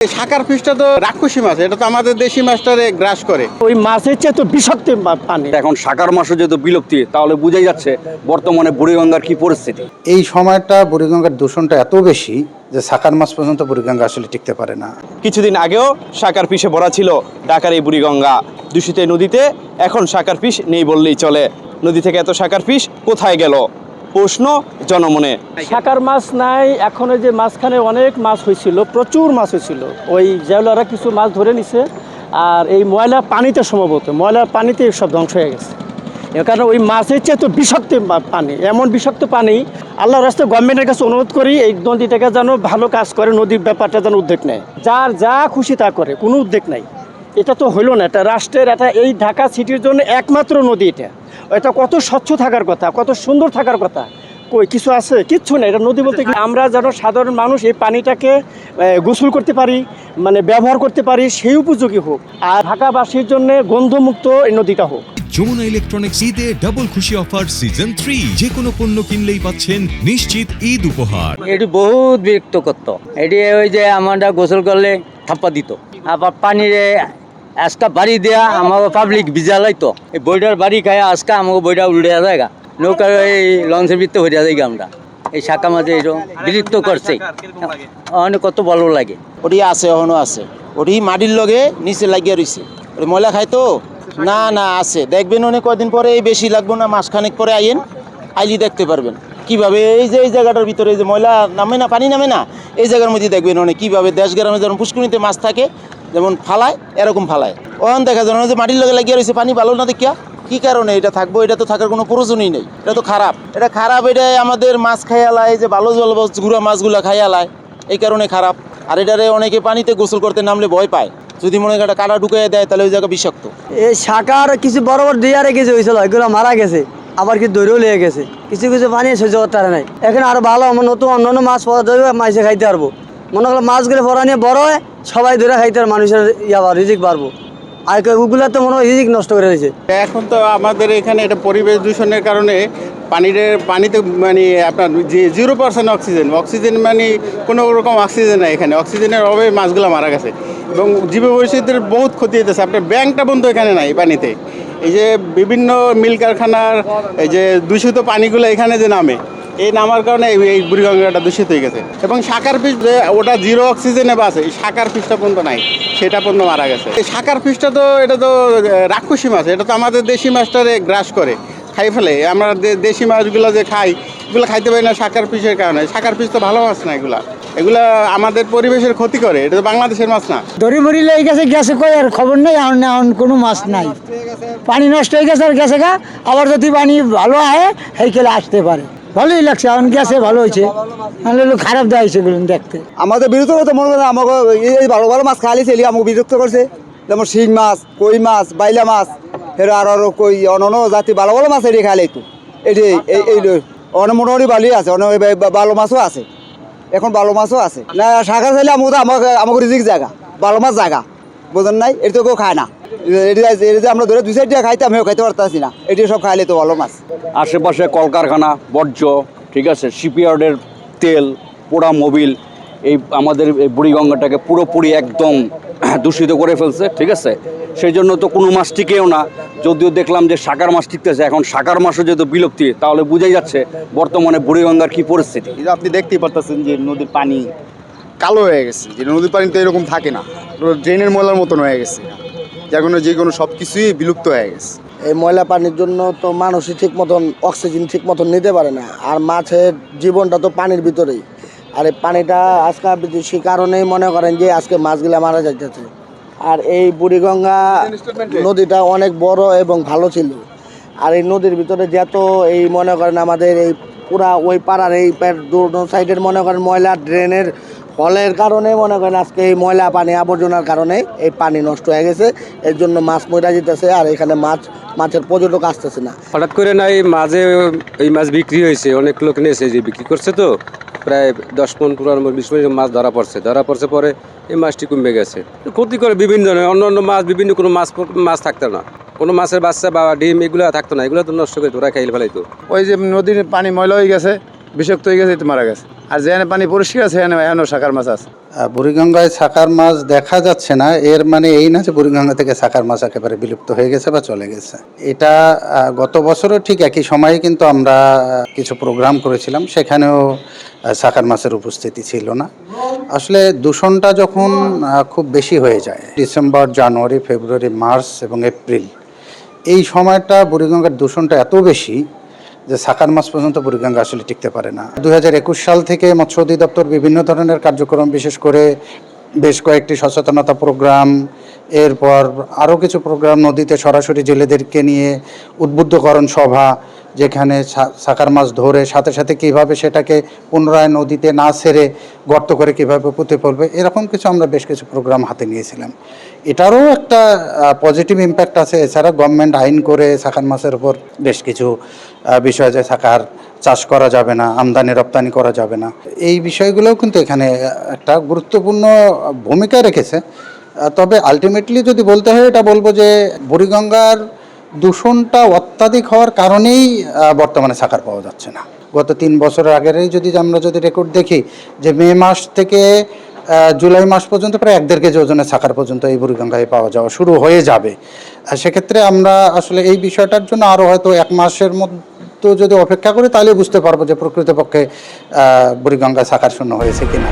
শাকার ফিশটা তো রাক্ষসী মাছ, এটা তো আমাদের দেশি মাছটারে গ্রাস করে। ওই মাছের চেয়ে তো বিষাক্ত পানি। এখন শাকার মাছও যেহেতু বিলুপ্তি, তাহলে বুঝাই যাচ্ছে বর্তমানে বুড়িগঙ্গার কি পরিস্থিতি। এই সময়টা বুড়িগঙ্গার দূষণটা এত বেশি যে শাকার মাছ পর্যন্ত বুড়িগঙ্গা আসলে টিকতে পারে না। কিছুদিন আগেও শাকার ফিশে ভরা ছিল ঢাকার এই বুড়িগঙ্গা। দূষিত এই নদীতে এখন শাকার ফিশ নেই বললেই চলে। নদী থেকে এত শাকার ফিশ কোথায় গেল প্রশ্ন জনমনে। শাকার মাছ নাই এখন। ওই যে মাঝখানে অনেক মাছ হয়েছিল, প্রচুর মাছ হয়েছিল, ওই জেলেরা কিছু মাছ ধরে নিছে। আর এই ময়লা পানিতে সম্ভবত ময়লার পানিতে সব ধ্বংস হয়ে গেছে। এর কারণে ওই মাছের চেয়ে তো বিষাক্ত পানি, এমন বিষাক্ত পানি। আল্লাহর রাস্তায় গভর্নমেন্টের কাছে অনুরোধ করি এই নদীটাকে যেন ভালো কাজ করে, নদীর ব্যাপারটা যেন উদ্যোগ নেয়। যার যা খুশি তা করে, কোনো উদ্যোগ নাই। এটা তো হইল না, এটা রাষ্ট্রের, এটা এই ঢাকা সিটির জন্য একমাত্র নদী। এটা কত স্বচ্ছ থাকার কথা, কত সুন্দর থাকার কথা, কই কিছু আছে? কিচ্ছু নেই। এটা নদী বলতে কি, আমরা যেন সাধারণ মানুষ এই পানিটাকে গোসল করতে পারি, মানে ব্যবহার করতে পারি, সেই উপযোগী হোক। আর ঢাকাবাসীর জন্য গন্ধমুক্ত এই নদীটা হোক। যমুনা ইলেকট্রনিক্স ঈদে ডাবল খুশি অফার সিজন 3, যে কোনো পণ্য কিনলেই পাচ্ছেন নিশ্চিত ঈদ উপহার। এটি বহুত বিরক্ত করতো। এটি ওই যে আমরা গোসল করলে থাপ্পা দিত, আবার পানিরে আজকা বাড়ি দেয়া আমাকে পাবলিক ভিজালাইতো। এই বইটার বাড়ি খায় আজকা আমাকে বইটা উল্টে যায়, নৌকার এই লঞ্চের ভিতরে হয়ে যায় আমরা। এই শাখা মাঝে এরকম বিরক্ত করছে, অনেক কত ভালো লাগে। ওটি আছে, এখনো আছে। ওটি মাটির লগে নিচে লাগিয়ে রয়েছে, ওটি ময়লা খায় তো। না না আছে, দেখবেন অনেক কদিন পরে, এই বেশি লাগবো না, মাসখানেক পরে আইন আইলি দেখতে পারবেন কিভাবে এই যে এই জায়গাটার ভিতরে এই যে ময়লা নামে না, পানি নামে না, এই জায়গার মধ্যে দেখবেন অনেক কীভাবে দেশ গ্রামে যেমন পুষ্করিণীতে মাছ থাকে যেমন ফালায়, এরকম ফালায়। ওখান দেখা যায় যে মাটির লগে লাগিয়ে রয়েছে, পানি ভালো না দেখিয়া। কি কারণে এটা থাকবো? এটা তো থাকার কোনো প্রয়োজনই নেই, এটা তো খারাপ। এটা খারাপ, এটা আমাদের মাছ খাইয়ালায়, যে ভালো জল গুঁড়া মাছগুলো খাইয়ালায়, এই কারণে খারাপ। আর এটারে অনেকে পানিতে গোসল করতে নামলে ভয় পায়, যদি মনে হয় কাটা ঢুকিয়ে দেয় তাহলে ওই জায়গা বিষাক্ত। এই শাখার কিছু বড় বড় দিয়ে রেখেছে হয়েছিল, এগুলো মারা গেছে, আবার কি দৌড়েও লেগে গেছে। কিছু কিছু পানি সহ্য করতে পারে নাই। এখন আরো ভালো, আমার নতুন অন্যান্য মাছ পড়া যাবে, মাছে খাইতে পারবো। মনে করলো মাছগুলো পড়া নিয়ে বড় হয়, সবাই ধরে খাইতে পারে, মানুষের রিজিক বাড়বো। আর ওগুলো তো মনে হয় রিজিক নষ্ট করে দিয়েছে। এখন তো আমাদের এখানে এটা পরিবেশ দূষণের কারণে পানিতে মানে আপনার 0% অক্সিজেন মানে কোনো রকম অক্সিজেন নাই এখানে। অক্সিজেনের অভাবে মাছগুলো মারা গেছে এবং জীববৈচিত্র্যের বহুত ক্ষতি হতেছে। আপনার ব্যাংকটা বন্ধ এখানে নাই পানিতে। এই যে বিভিন্ন মিল কারখানার এই যে দূষিত পানিগুলো এখানে যে নামে, এই নামার কারণে এই বুড়িগঙ্গাটা দূষিত হয়ে গেছে। এবং শাকার ফিশ যে ওটা 0 অক্সিজেনে বাসে, এই শাকার ফিশটা পর্যন্ত নাই, সেটা পর্যন্ত মারা গেছে। এই শাকার ফিশটা তো এটা তো রাক্ষসী মাছ, এটা তো আমাদের দেশি মাছটারে গ্রাস করে, খাই ফেলে। আমরা দেশি মাছগুলো যে খাই, এগুলো খাইতে পারি না শাকার ফিশের কারণে। শাকার ফিশ তো ভালো মাছ না, এগুলা আমাদের পরিবেশের ক্ষতি করে। এটা তো বাংলাদেশের মাছ না। দড়ি মরি লেগে গেছে, গেছে কই আর খবর নেই। এখন কোনো মাছ নাই, পানি নষ্ট হয়ে গেছে আর গেছে গা। আবার যদি পানি ভালো আহে সেই খেলে আসতে পারে, ভালোই লাগছে। এখন গেছে, ভালো হয়েছে, নাহলে খারাপ দেওয়া হয়েছে দেখতে। আমাদের বিরক্ত করতে মনে করে, আমাকে এই ভালো ভালো মাছ খালি ছেলে আমাকে বিরক্ত করছে। যেমন শিং মাছ, কই মাছ, বাইলা মাছ, এর আরো কই অন্য জাতি ভালো ভালো মাছ এটি খাইলে তো এটি এই অনেক মোটামুটি ভালোই আছে, অনেক ভালো মাছও আছে। এখন ভালো মাছও আছে না। শাখা চাইলে আমাকে রিজিক জায়গা, ভালো মাছ জায়গা, বোঝেন নাই? এটি তো কেউ খায় না। এটি আমরা ধরে 2 সাইড দিয়ে খাইতে, আমিও খাইতে পারতেছি না। এটি সব খাইলে তো ভালো মাছ। আশেপাশে কলকারখানা বর্জ্য, ঠিক আছে, শিপইয়ার্ডের তেল, পোড়া মোবিল, এই আমাদের এই বুড়িগঙ্গাটাকে পুরোপুরি একদম দূষিত করে ফেলছে, ঠিক আছে। সেই জন্য তো কোনো মাছ টিকেও না। যদিও দেখলাম যে শাকার মাছ টিকতেছে, এখন শাকার মাছও যেহেতু বিলুপ্তি, তাহলে বুঝাই যাচ্ছে বর্তমানে বুড়িগঙ্গার কি পরিস্থিতি। আপনি দেখতেই পারতেছেন যে নদীর পানি কালো হয়ে গেছে, যে নদীর পানি তো এরকম থাকে না, ড্রেনের ময়লার মতন হয়ে গেছে। যে কোনো সব কিছুই বিলুপ্ত হয়ে গেছে। এই ময়লা পানির জন্য তো মানুষই ঠিক মতন অক্সিজেন ঠিক মতন নিতে পারে না। আর মাছের জীবনটা তো পানির ভিতরেই। আর এই পানিটা আজকে সে কারণেই মনে করেন যে আজকে মাছগুলা মারা যাইতেছে। আর এই বুড়িগঙ্গা নদীটা অনেক বড় এবং ভালো ছিল। আর এই নদীর ভিতরে যত এই মনে করেন আমাদের এই পুরা ওই পাড়ার এই সাইডের মনে করেন ময়লা ড্রেনের ফলের কারণে মনে করেন আজকে এই ময়লা পানি আবর্জনার কারণে এই পানি নষ্ট হয়ে গেছে। এর জন্য মাছ মরা যেতেছে, আর এখানে মাছের পর্যটক আসতেছে না। হঠাৎ করে না এই মাঝে এই মাছ বিক্রি হয়েছে, অনেক লোক নিয়েছে, যে বিক্রি করছে তো প্রায় 10-15-20 মাছ ধরা পড়ছে পরে এই মাছটি কমে গেছে। ক্ষতি করে বিভিন্ন ধরনের অন্য মাছ, বিভিন্ন কোনো মাছ থাকতো না, কোনো মাছের বাচ্চা বা ডিম এগুলো থাকতো না, এগুলো তো নষ্ট করে ওরা খাইলে ফেলাইতো। ওই যে নদীর পানি ময়লা হয়ে গেছে, বিষাক্ত হয়ে গেছে, মারা গেছে। আর যেখানে পানি পরিষ্কার আছে সেখানে শাকার মাছ আছে। বুড়িগঙ্গায় সাকার মাছ দেখা যাচ্ছে না, এর মানে এই না যে বুড়িগঙ্গা থেকে সাকার মাছ একেবারে বিলুপ্ত হয়ে গেছে বা চলে গেছে। এটা গত বছরও ঠিক একই সময়ে কিন্তু আমরা কিছু প্রোগ্রাম করেছিলাম, সেখানেও সাকার মাছের উপস্থিতি ছিল না। আসলে দূষণটা যখন খুব বেশি হয়ে যায়, ডিসেম্বর, জানুয়ারি, ফেব্রুয়ারি, মার্চ এবং এপ্রিল, এই সময়টা বুড়িগঙ্গার দূষণটা এত বেশি যে সাকার মাছ পর্যন্ত বুড়িগঙ্গা আসলে টিকতে পারে না। 2021 সাল থেকে মৎস্য অধিদপ্তর বিভিন্ন ধরনের কার্যক্রম, বিশেষ করে বেশ কয়েকটি সচেতনতা প্রোগ্রাম, এরপর আরও কিছু প্রোগ্রাম, নদীতে সরাসরি জেলেদেরকে নিয়ে উদ্বুদ্ধকরণ সভা, যেখানে সাকার মাছ ধরে সাথে সাথে কীভাবে সেটাকে পুনরায় নদীতে না ছেড়ে গর্ত করে কীভাবে পুঁতে ফেলবে, এরকম কিছু আমরা বেশ কিছু প্রোগ্রাম হাতে নিয়েছিলাম। এটারও একটা পজিটিভ ইম্প্যাক্ট আছে। এছাড়া গভর্নমেন্ট আইন করে সাকার মাছের উপর বেশ কিছু বিষয়, যে সাকার চাষ করা যাবে না, আমদানি রপ্তানি করা যাবে না, এই বিষয়গুলোও কিন্তু এখানে একটা গুরুত্বপূর্ণ ভূমিকা রেখেছে। তবে আলটিমেটলি যদি বলতে হয়, এটা বলবো যে বুড়িগঙ্গার দূষণটা অত্যাধিক হওয়ার কারণেই বর্তমানে সাকার পাওয়া যাচ্ছে না। গত 3 বছরের আগেরই আমরা যদি রেকর্ড দেখি, যে মে মাস থেকে জুলাই মাস পর্যন্ত প্রায় 1.5 কেজি ওজনের সাকার পর্যন্ত এই বুড়িগঙ্গায় পাওয়া যাওয়া শুরু হয়ে যাবে। সেক্ষেত্রে আমরা আসলে এই বিষয়টার জন্য আরও হয়তো 1 মাসের মধ্যে যদি অপেক্ষা করি, তাহলে বুঝতে পারবো যে প্রকৃতপক্ষে বুড়িগঙ্গা সাকার শূন্য হয়েছে কিনা।